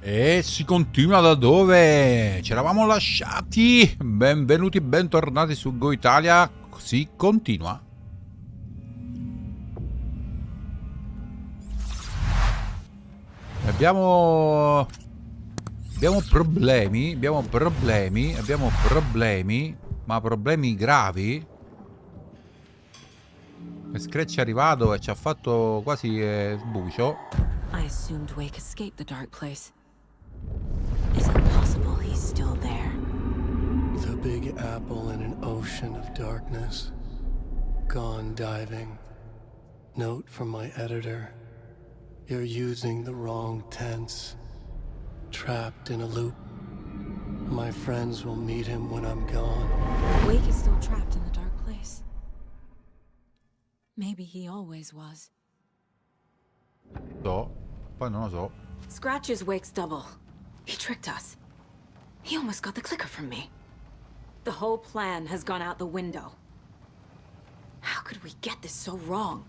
E si continua da dove ci eravamo lasciati. Benvenuti e bentornati su Go Italia. Si continua. Abbiamo problemi, ma problemi gravi. Scratch è arrivato e ci ha fatto quasi sbucio. I assumed Wake escaped the dark place. Is it possible he's still there? The big apple in an ocean of darkness. Gone diving. Note from my editor. You're using the wrong tense. Trapped in a loop. My friends will meet him when I'm gone. Wake is still trapped in the dark place. Maybe he always was. So, poi non lo so. Scratch is Wake's double. He tricked us. He almost got the clicker from me. The whole plan has gone out the window. How could we get this so wrong?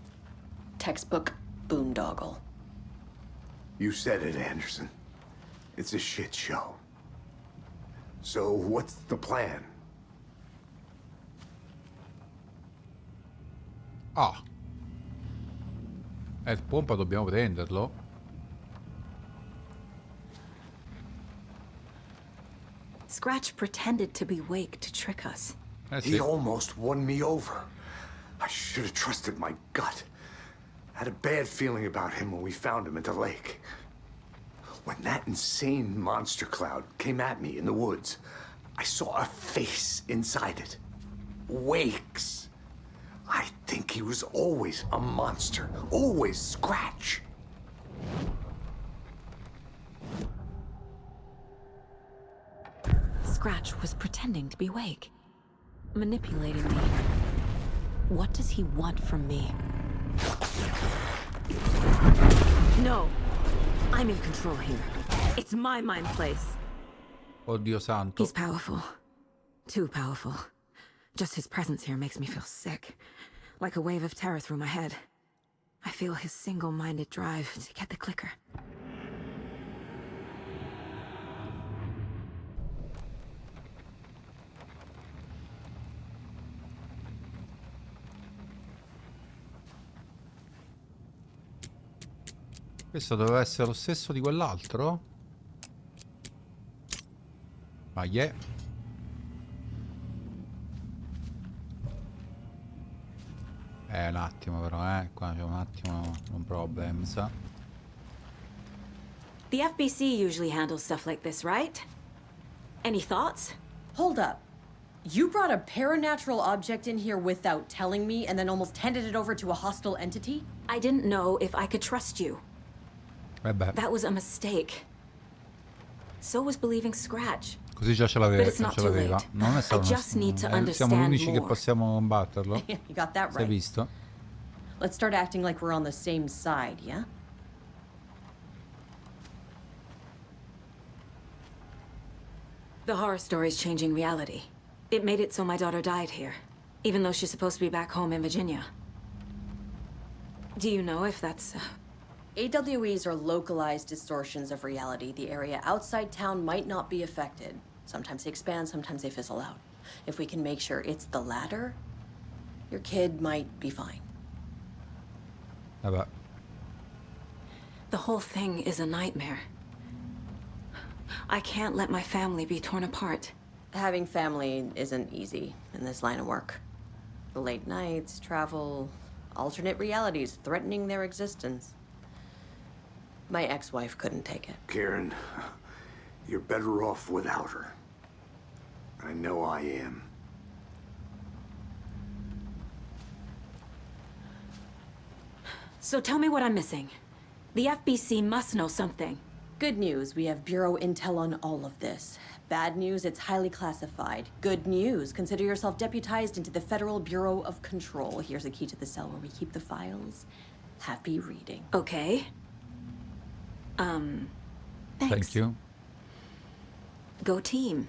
Textbook boondoggle. You said it, Anderson. It's a shit show. So what's the plan? Ah. Il pompa dobbiamo prenderlo. Scratch pretended to be Wake to trick us. Sì. He almost won me over. I should have trusted my gut. I had a bad feeling about him when we found him at the lake. When that insane monster cloud came at me in the woods, I saw a face inside it. Wake's. I think he was always a monster. Always Scratch. Scratch was pretending to be Wake. Manipulating me. What does he want from me? No! I'm in control here. It's my mind place. Oddio santo. He's powerful. Too powerful. Just his presence here makes me feel sick. Like a wave of terror through my head. I feel his single-minded drive to get the clicker. Questo doveva essere lo stesso di quell'altro? Ma yeah. Un attimo però, qua c'è un attimo un problem, sa. The FBC usually handles stuff like this, right? Any thoughts? Hold up. You brought a paranatural object in here without telling me and then almost handed it over to a hostile entity? I didn't know if I could trust you. Beh. That was a mistake. So was believing Scratch. Così già ce l'aveva. Non è stato siamo l'unici che possiamo combatterlo. You got that Si è right. visto? Let's start acting like we're on the same side, yeah? The horror story's changing reality. It made it so my daughter died here, even though she's supposed to be back home in Virginia. Do you know if that's... AWEs are localized distortions of reality. The area outside town might not be affected. Sometimes they expand, sometimes they fizzle out. If we can make sure it's the latter, your kid might be fine. Vabbè. The whole thing is a nightmare. I can't let my family be torn apart. Having family isn't easy in this line of work. The late nights, travel, alternate realities threatening their existence. My ex-wife couldn't take it. Karen, you're better off without her. I know I am. So tell me what I'm missing. The FBC must know something. Good news, we have Bureau intel on all of this. Bad news, it's highly classified. Good news, consider yourself deputized into the Federal Bureau of Control. Here's a key to the cell where we keep the files. Happy reading. Okay. Thanks. Thank you. Go team.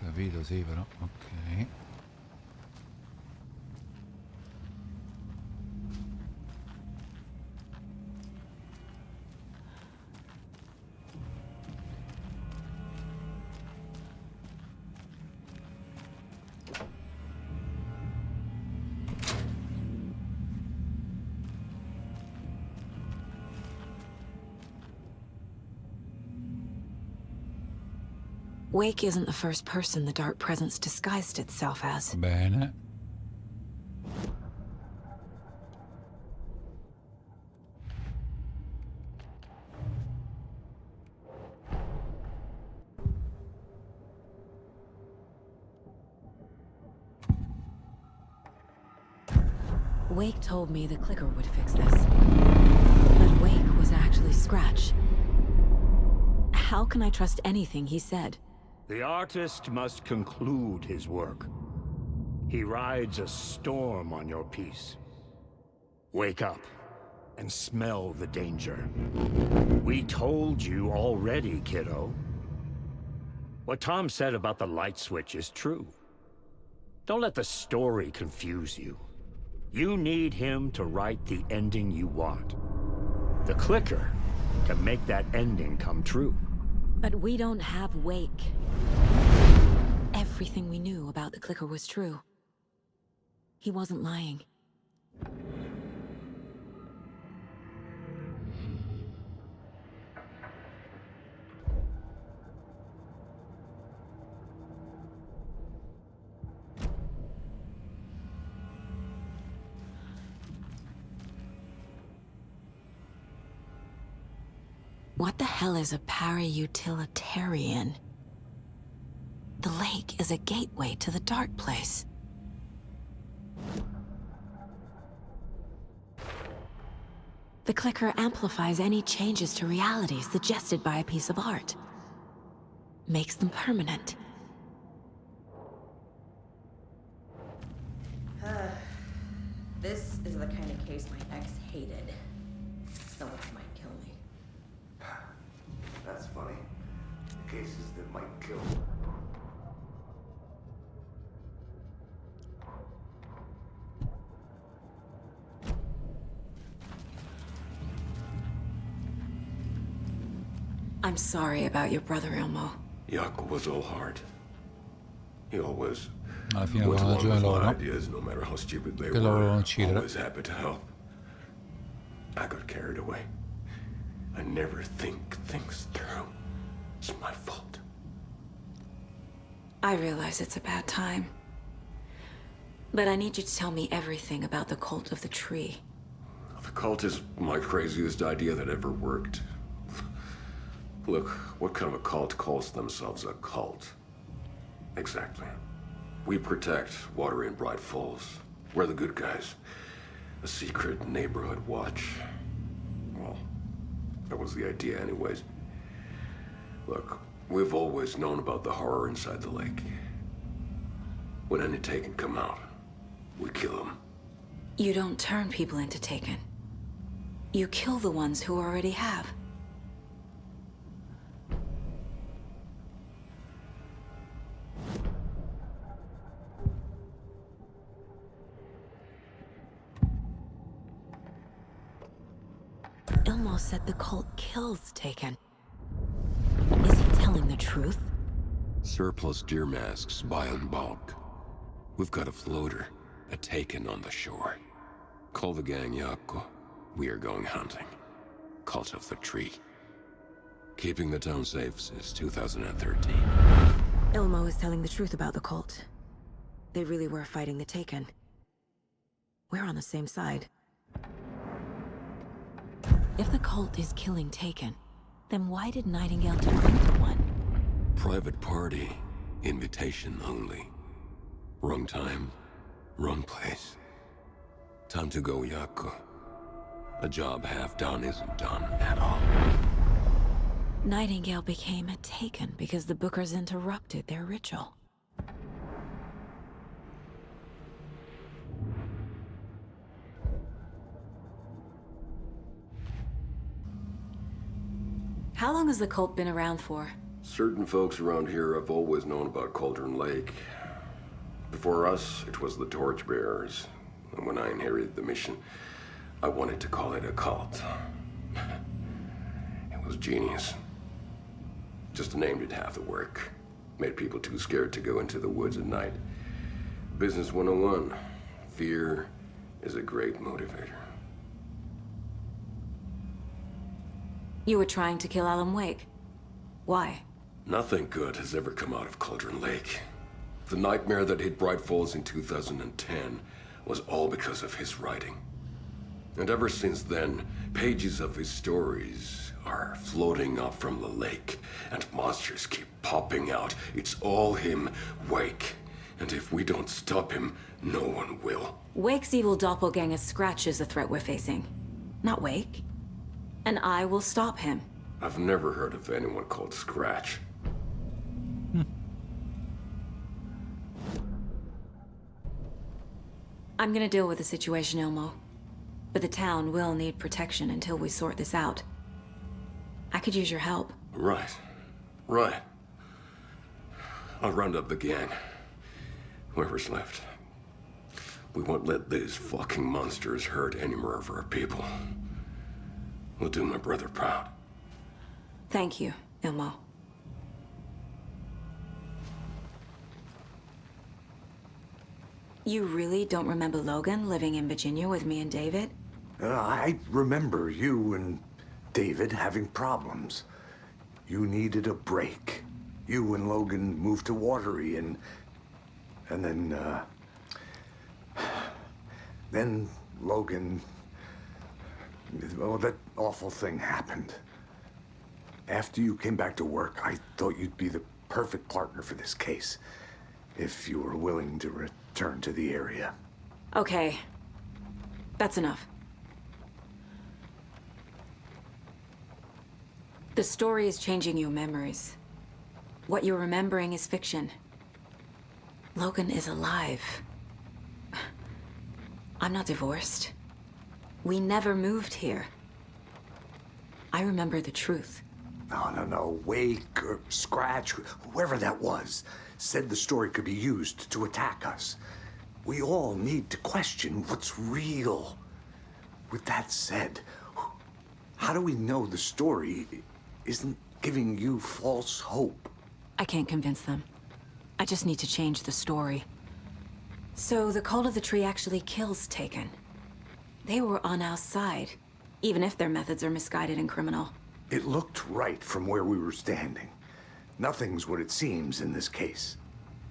Capito, sì, però. Ok. Wake isn't the first person the dark presence disguised itself as. Bene. Wake told me the clicker would fix this. But Wake was actually Scratch. How can I trust anything he said? The artist must conclude his work. He rides a storm on your piece. Wake up and smell the danger. We told you already, kiddo. What Tom said about the light switch is true. Don't let the story confuse you. You need him to write the ending you want. The clicker can make that ending come true. But we don't have Wake. Everything we knew about the clicker was true. He wasn't lying. What the hell is a para-utilitarian? The lake is a gateway to the dark place. The clicker amplifies any changes to reality suggested by a piece of art. Makes them permanent. This is the kind of case my ex hated. Someone might kill me. That's funny. Cases that might kill. I'm sorry about your brother, Ilmo. Jaakko was all heart. He always Alla fine went avevano along ragione with my loro. ideas, no matter how stupid they Che lo volevano were. uccidere. Always happy to help. I got carried away. I never think things through. It's my fault. I realize it's a bad time. But I need you to tell me everything about the cult of the tree. The cult is my craziest idea that ever worked. Look, what kind of a cult calls themselves a cult? Exactly. We protect water in Bright Falls. We're the good guys. A secret neighborhood watch. Well, that was the idea anyways. Look, we've always known about the horror inside the lake. When any Taken come out, we kill them. You don't turn people into Taken. You kill the ones who already have. Ilmo said the cult kills Taken. Is he telling the truth? Surplus deer masks buy in bulk. We've got a floater, a Taken on the shore. Call the gang Jaakko. We are going hunting. Cult of the tree. Keeping the town safe since 2013. Ilmo is telling the truth about the cult. They really were fighting the Taken. We're on the same side. If the cult is killing Taken, then why did Nightingale turn into one? Private party. Invitation only. Wrong time, wrong place. Time to go, Jaakko. A job half done isn't done at all. Nightingale became a Taken because the Bookers interrupted their ritual. How long has the cult been around for? Certain folks around here have always known about Cauldron Lake. Before us, it was the Torchbearers. And when I inherited the mission, I wanted to call it a cult. It was genius. Just named it half the work. Made people too scared to go into the woods at night. Business 101. Fear is a great motivator. You were trying to kill Alan Wake. Why? Nothing good has ever come out of Cauldron Lake. The nightmare that hit Bright Falls in 2010 was all because of his writing. And ever since then, pages of his stories are floating up from the lake, and monsters keep popping out. It's all him, Wake. And if we don't stop him, no one will. Wake's evil doppelganger Scratch is the threat we're facing, not Wake. And I will stop him. I've never heard of anyone called Scratch. I'm gonna deal with the situation, Ilmo. But the town will need protection until we sort this out. I could use your help. Right. I'll round up the gang. Whoever's left. We won't let these fucking monsters hurt any more of our people. We'll do my brother proud. Thank you, Ilmo. You really don't remember Logan living in Virginia with me and David? I remember you and David having problems. You needed a break. You and Logan moved to Watery and then Logan, well, that awful thing happened. After you came back to work, I thought you'd be the perfect partner for this case, if you were willing to return to the area. Okay. That's enough. The story is changing your memories. What you're remembering is fiction. Logan is alive. I'm not divorced. We never moved here. I remember the truth. No. Wake or Scratch, whoever that was, said the story could be used to attack us. We all need to question what's real. With that said, how do we know the story isn't giving you false hope? I can't convince them. I just need to change the story. So the Cult of the Tree actually kills Taken. They were on our side, even if their methods are misguided and criminal. It looked right from where we were standing. Nothing's what it seems in this case.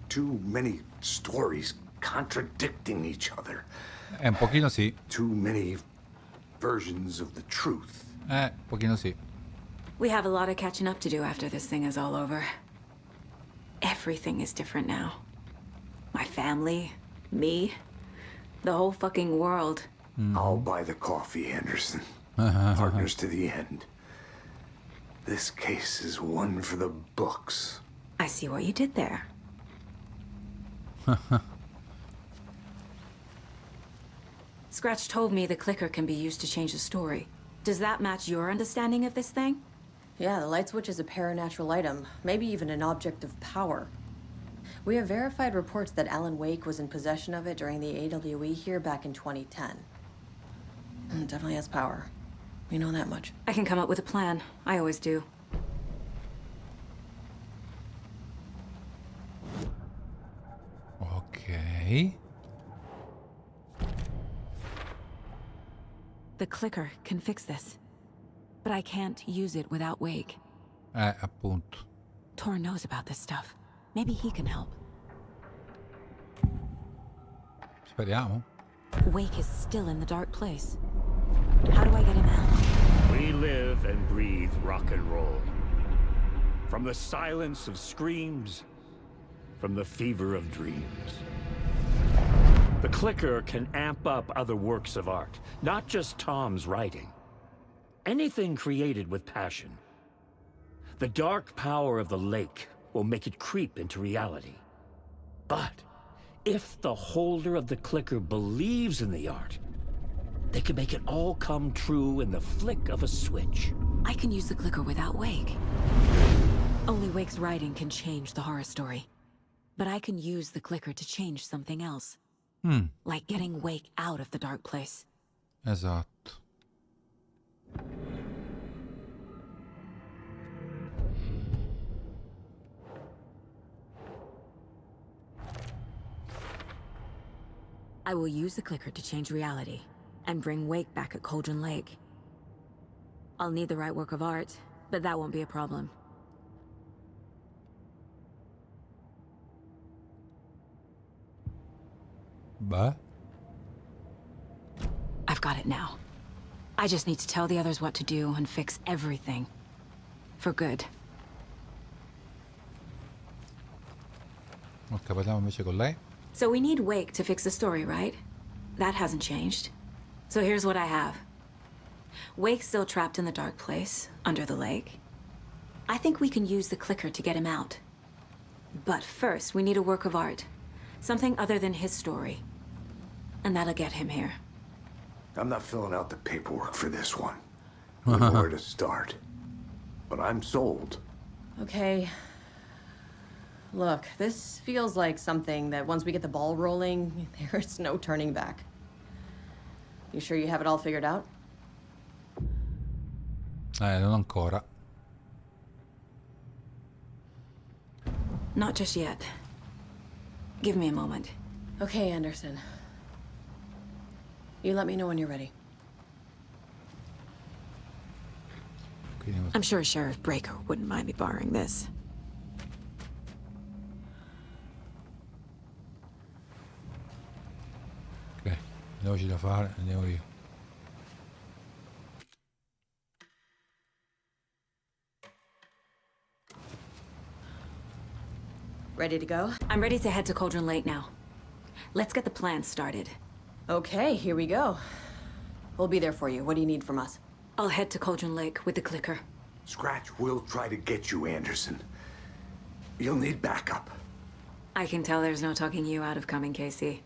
Too many stories contradicting each other. Un pochino sì. Too many versions of the truth. Un pochino sì. We have a lot of catching up to do after this thing is all over. Everything is different now. My family, me, the whole fucking world. I'll buy the coffee, Anderson. Partners to the end. This case is one for the books. I see what you did there. Scratch told me the clicker can be used to change the story. Does that match your understanding of this thing? Yeah, the light switch is a paranatural item, maybe even an object of power. We have verified reports that Alan Wake was in possession of it during the AWE here back in 2010. It definitely has power. We know that much. I can come up with a plan. I always do. Ok. The clicker can fix this. But I can't use it without Wake. Appunto. Tor knows about this stuff. Maybe he can help. Speriamo. Wake is still in the dark place. How do I get him out? We live and breathe rock and roll. From the silence of screams, from the fever of dreams. The clicker can amp up other works of art, not just Tom's writing. Anything created with passion. The dark power of the lake will make it creep into reality. But if the holder of the clicker believes in the art, they can make it all come true in the flick of a switch. I can use the clicker without Wake. Only Wake's writing can change the horror story. But I can use the clicker to change something else. Like getting Wake out of the dark place. Esatto. I will use the clicker to change reality and bring Wake back at Cauldron Lake. I'll need the right work of art, but that won't be a problem. Beh. I've got it now. I just need to tell the others what to do and fix everything. For good. Ok, parliamo invece con lei. So we need Wake to fix the story, right? That hasn't changed. So here's what I have. Wake's still trapped in the dark place, under the lake. I think we can use the clicker to get him out. But first, we need a work of art. Something other than his story. And that'll get him here. I'm not filling out the paperwork for this one. I don't know where to start. But I'm sold. Okay. Look, this feels like something that once we get the ball rolling, there's no turning back. You sure you have it all figured out? Non ancora. Not just yet. Give me a moment. Okay, Anderson. You let me know when you're ready. I'm sure Sheriff Breaker wouldn't mind me borrowing this. Ok, veloci da fare, andiamo io. Ready to go? I'm ready to head to Cauldron Lake now. Let's get the plan started. Okay, here we go. We'll be there for you. What do you need from us? I'll head to Cauldron Lake with the clicker. Scratch will try to get you, Anderson. You'll need backup. I can tell there's no talking you out of coming, Casey.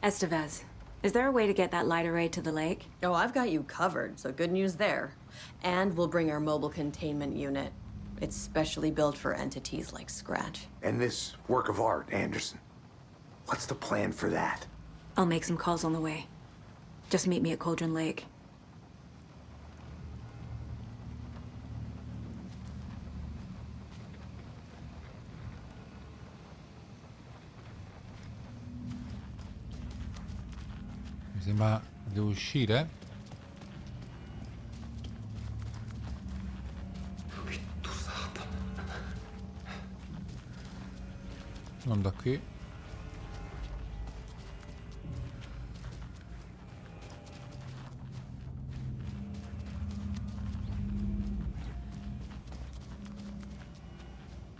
Estevez, is there a way to get that light array to the lake? Oh, I've got you covered, so good news there. And we'll bring our mobile containment unit. It's specially built for entities like Scratch. And this work of art, Anderson. What's the plan for that? I'll make some calls on the way. Just meet me at Cauldron Lake. Mi sembra devo uscire. Non da qui.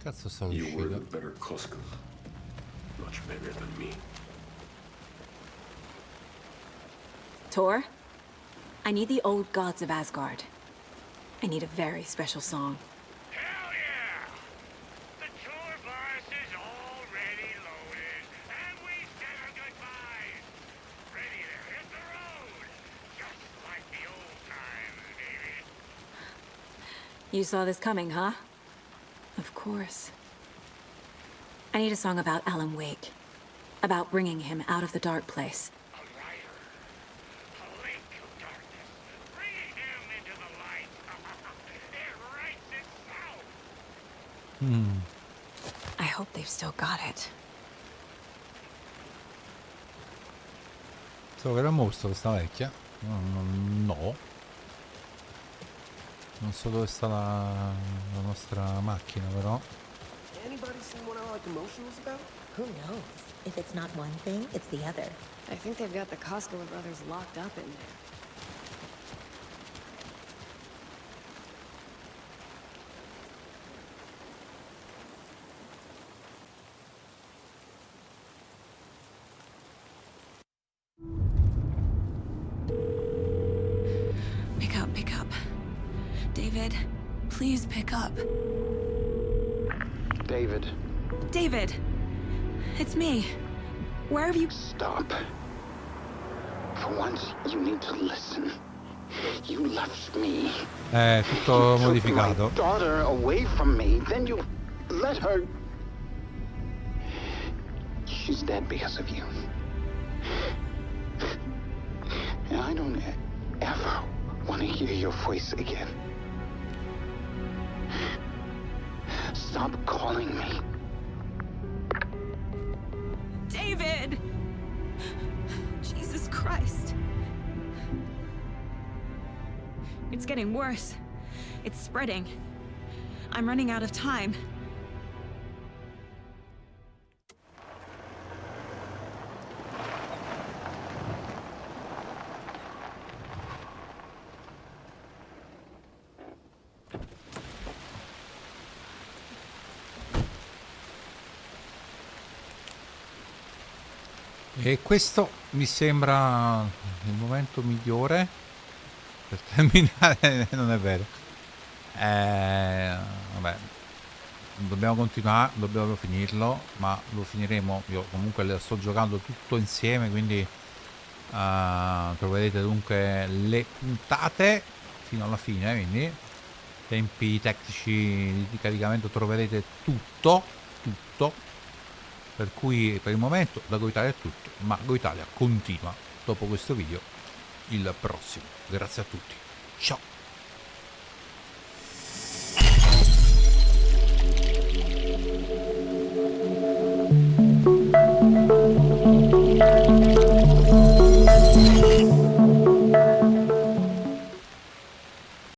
Cazzo sta You were the uscendo? better Koskun. Much better than me. Tor, I need the old gods of Asgard. I need a very special song. Hell yeah! The tour bus is already loaded, and we said our goodbyes. Ready to hit the road, just like the old times, baby. You saw this coming, huh? Of course. I need a song about Alan Wake. About bringing him out of the dark place. A rider, a link of darkness, bringing him into the light. It writes itself. I hope they've still got it. So che era mostro questa vecchia? No. Non so dove sta la nostra macchina però. Anybody seen what All Like Emotion was about? Who knows? If it's not one thing, it's the other. I think they've got the Costco brothers locked up in there. Pick up. David, please pick up. David, David! It's me. Where have you... stop. For once, you need to listen. You left me. Tutto You took modificato. my daughter away from me, then you let her... She's dead because of you. And I don't ever want to hear your voice again. Stop calling me. David! Jesus Christ. It's getting worse. It's spreading. I'm running out of time. E questo mi sembra il momento migliore per terminare. Non è vero. Vabbè, dobbiamo continuare, dobbiamo finirlo, ma lo finiremo. Io comunque le sto giocando tutto insieme, quindi troverete dunque le puntate fino alla fine, quindi tempi tecnici di caricamento, troverete tutto, per cui per il momento da GoItalia è tutto, ma GoItalia continua dopo questo video il prossimo. Grazie a tutti, ciao.